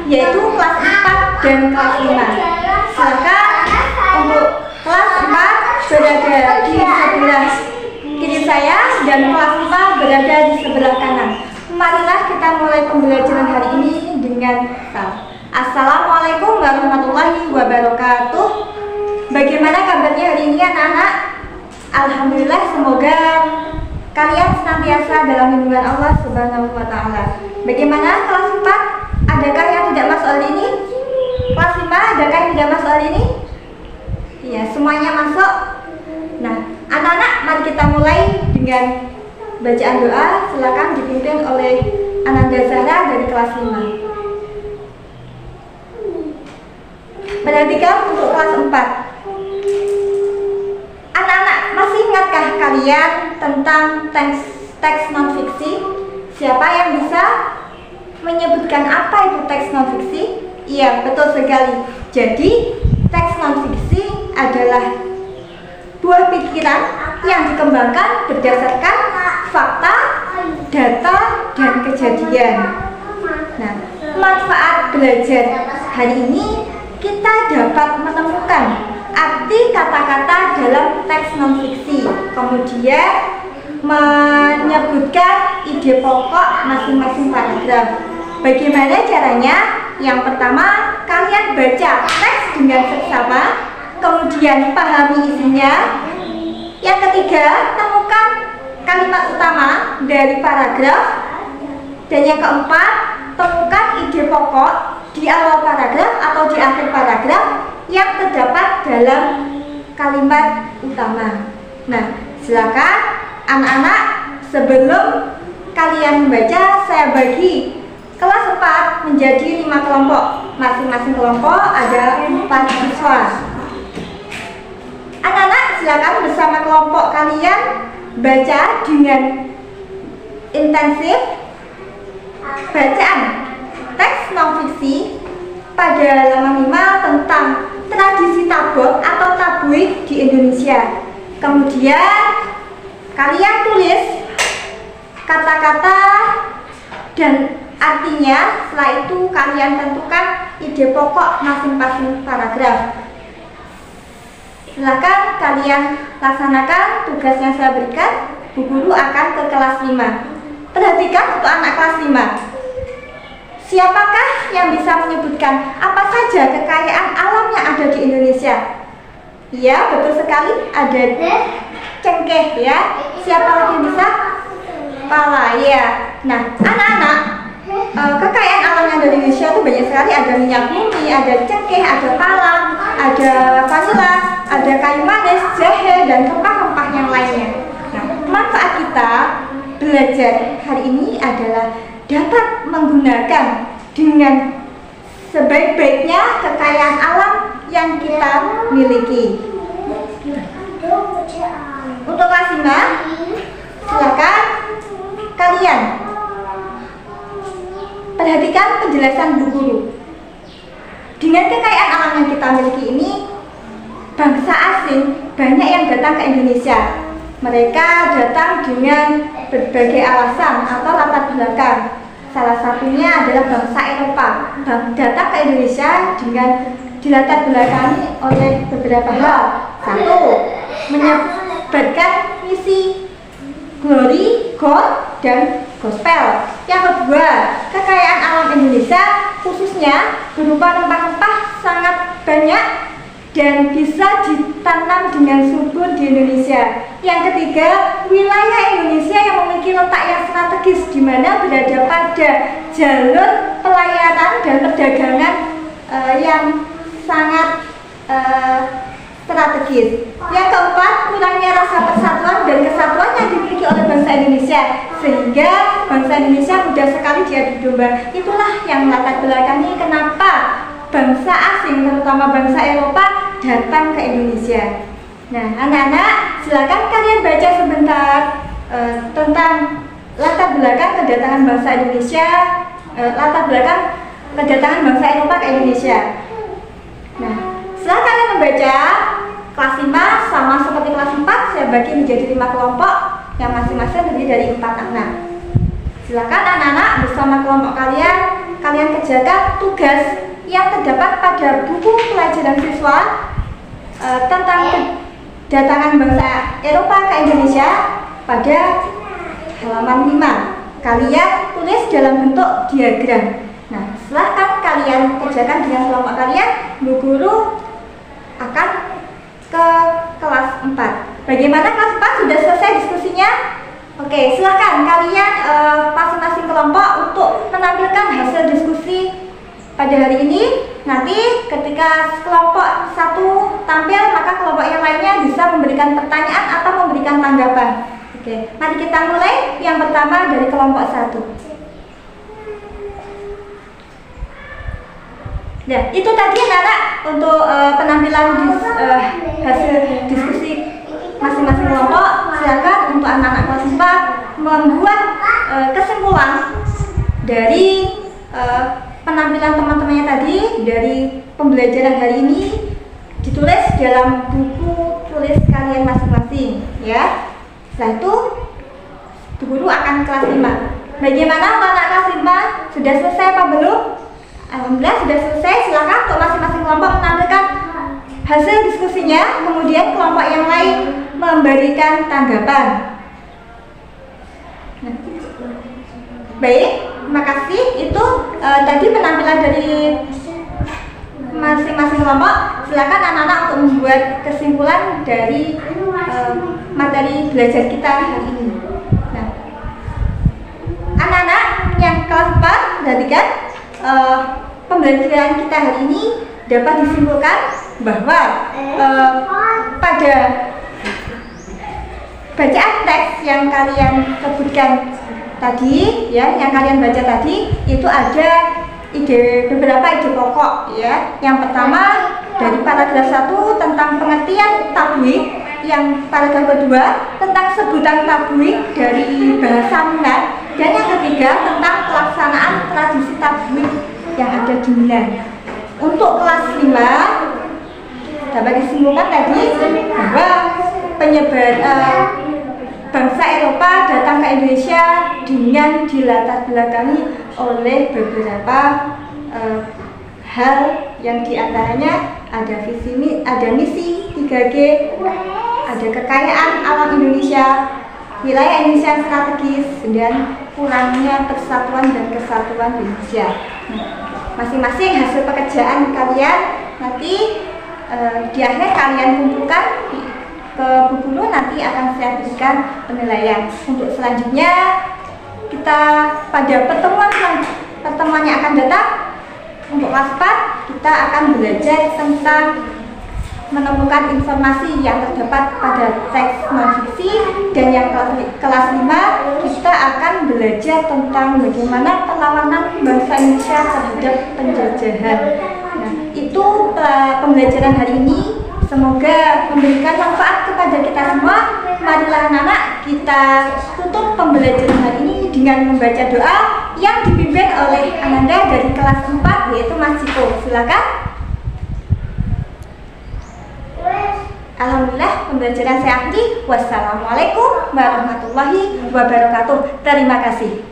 yaitu kelas 4 dan kelas 5. Silakan untuk kelas 4 berada di sebelah kiri saya dan kelas 5 berada di sebelah kanan. Marilah kita mulai pembelajaran hari ini dengan salam. Assalamualaikum warahmatullahi wabarakatuh. Bagaimana kabarnya hari ini anak-anak? Alhamdulillah, semoga kalian senantiasa dalam lindungan Allah Subhanahu wa Ta'ala. Bagaimana kelas 4? Adakah yang tidak masuk hari ini? Kelas 5 adakah yang tidak masuk hari ini? Iya, semuanya masuk. Nah, anak-anak, mari kita mulai dengan bacaan doa. Silakan dipimpin oleh Ananda Zahra dari kelas 5. Perhatikan untuk kelas 4. Anak-anak, masih ingatkah kalian tentang teks non-fiksi? Siapa yang bisa menyebutkan apa itu teks non-fiksi? Iya, betul sekali. Jadi, teks non-fiksi adalah buah pikiran yang dikembangkan berdasarkan fakta, data, dan kejadian. Nah, manfaat belajar hari ini kita dapat menemukan arti kata-kata dalam teks non-fiksi, kemudian menyebutkan ide pokok masing-masing paragraf. Bagaimana caranya? Yang pertama, kalian baca teks dengan seksama, kemudian pahami isinya. Yang ketiga, temukan kalimat utama dari paragraf. Dan yang keempat, temukan ide pokok di awal paragraf atau di akhir paragraf yang terdapat dalam kalimat utama. Nah, silakan anak-anak, sebelum kalian membaca, saya bagi kelas 4 menjadi 5 kelompok. Masing-masing kelompok ada 4 siswa. Anak-anak, silakan bersama kelompok kalian baca dengan intensif bacaan teks non-fiksi pada halaman 5 tentang tradisi tabot atau tabuik di Indonesia. Kemudian kalian tulis kata-kata dan artinya. Setelah itu kalian tentukan ide pokok masing-masing paragraf. Silakan kalian laksanakan tugas yang saya berikan. Bu Guru akan ke kelas 5. Perhatikan untuk anak kelas 5. Siapakah yang bisa menyebutkan apa saja kekayaan alam yang ada di Indonesia? Iya, betul sekali. Ada cengkeh ya. Siapa lagi yang bisa? Pala ya. Nah, anak-anak, kekayaan alam yang ada di Indonesia itu banyak sekali. Ada minyak bumi, ada cengkeh, ada pala, ada vanila, ada kayu manis, jahe, dan rempah-rempah yang lainnya. Nah, manfaat kita belajar hari ini adalah dapat menggunakan dengan sebaik-baiknya kekayaan alam yang kita miliki. Untuk kelas 5, silakan kalian perhatikan penjelasan Bu Guru. Dengan kekayaan alam yang kita miliki ini, bangsa asing banyak yang datang ke Indonesia. Mereka datang dengan berbagai alasan atau latar belakang. Salah satunya adalah bangsa Eropa datang ke Indonesia dengan dilatar belakangi oleh beberapa hal. Satu, menyebarkan misi glory, God, dan gospel. Yang kedua, kekayaan alam Indonesia khususnya berupa rempah-rempah sangat banyak dan bisa ditanam dengan subur di Indonesia. Yang ketiga, wilayah Indonesia yang memiliki letak yang strategis di mana berada pada jalur pelayaran dan perdagangan yang sangat strategis. Yang keempat, kurangnya rasa persatuan dan kesatuan yang dimiliki oleh bangsa Indonesia sehingga bangsa Indonesia mudah sekali diadu domba. Itulah yang melatar belakangi kenapa bangsa asing, terutama bangsa Eropa, datang ke Indonesia. Nah, anak-anak, silakan kalian baca sebentar tentang latar belakang kedatangan bangsa Indonesia, latar belakang kedatangan bangsa Eropa ke Indonesia. Nah, setelah kalian membaca, kelas 5 sama seperti kelas 4 saya bagi menjadi 5 kelompok yang masing-masing terdiri dari 4 anak. Silakan anak-anak bersama kelompok kalian kalian kerjakan tugas yang terdapat pada buku pelajaran siswa tentang kedatangan bangsa Eropa ke Indonesia pada halaman 5. Kalian tulis dalam bentuk diagram. Nah, silahkan kalian kerjakan dengan kelompok kalian. Bu Guru akan ke kelas 4. Bagaimana kelas 4? Sudah selesai diskusinya? Oke, silahkan kalian masing-masing kelompok untuk menampilkan hasil diskusi pada hari ini. Nanti ketika kelompok satu tampil, maka kelompok yang lainnya bisa memberikan pertanyaan atau memberikan tanggapan. Oke, mari kita mulai. Yang pertama dari kelompok 1. Ya, itu tadi anak-anak untuk penampilan hasil diskusi masing-masing kelompok. Silakan untuk anak-anak kelas 4 membuat kesimpulan dari penampilan teman-temannya tadi, dari pembelajaran hari ini, ditulis dalam buku tulis kalian masing-masing, ya. Setelah itu Bu Guru akan kelas 5. Bagaimana anak kelas 5? Sudah selesai apa belum? Alhamdulillah sudah selesai. Silakan untuk masing-masing kelompok menampilkan hasil diskusinya, kemudian kelompok yang lain memberikan tanggapan. Baik, terima kasih. Itu tadi penampilan dari masing-masing kelompok. Silakan anak-anak untuk membuat kesimpulan dari materi belajar kita hari ini. Nah, anak-anak yang kelas 4, perhatikan pembelajaran kita hari ini dapat disimpulkan bahwa pada bacaan teks yang kalian sebutkan tadi, ya, yang kalian baca tadi, itu ada beberapa ide pokok, ya. Yang pertama dari paragraf 1 tentang pengertian tablik, yang paragraf kedua tentang sebutan tablik dari bahasa Minang, dan yang ketiga tentang pelaksanaan tradisi tablik yang ada di Minang. Untuk kelas 5 dapat disimpulkan tadi bahwa penyebar bangsa Eropa datang ke Indonesia dengan dilatar belakangi oleh beberapa hal yang diantaranya ada misi 3G, ada kekayaan alam Indonesia, wilayah Indonesia strategis, dan kurangnya persatuan dan kesatuan Indonesia. Masing-masing hasil pekerjaan kalian nanti di akhir kalian kumpulkan ke Bu Guru, nanti akan saya berikan penilaian. Untuk selanjutnya kita pada pertemuan yang akan datang untuk kelas 4 kita akan belajar tentang menemukan informasi yang terdapat pada teks non-fiksi, dan yang kelas 5 kita akan belajar tentang bagaimana perlawanan bangsa Indonesia terhadap penjajahan. Nah, itu pembelajaran hari ini. Semoga memberikan manfaat kepada kita semua. Marilah anak-anak kita tutup pembelajaran hari ini dengan membaca doa yang dipimpin oleh Ananda dari kelas 4, yaitu Mas Ciko. Silakan. Alhamdulillah pembelajaran saya akhiri. Wassalamualaikum warahmatullahi wabarakatuh. Terima kasih.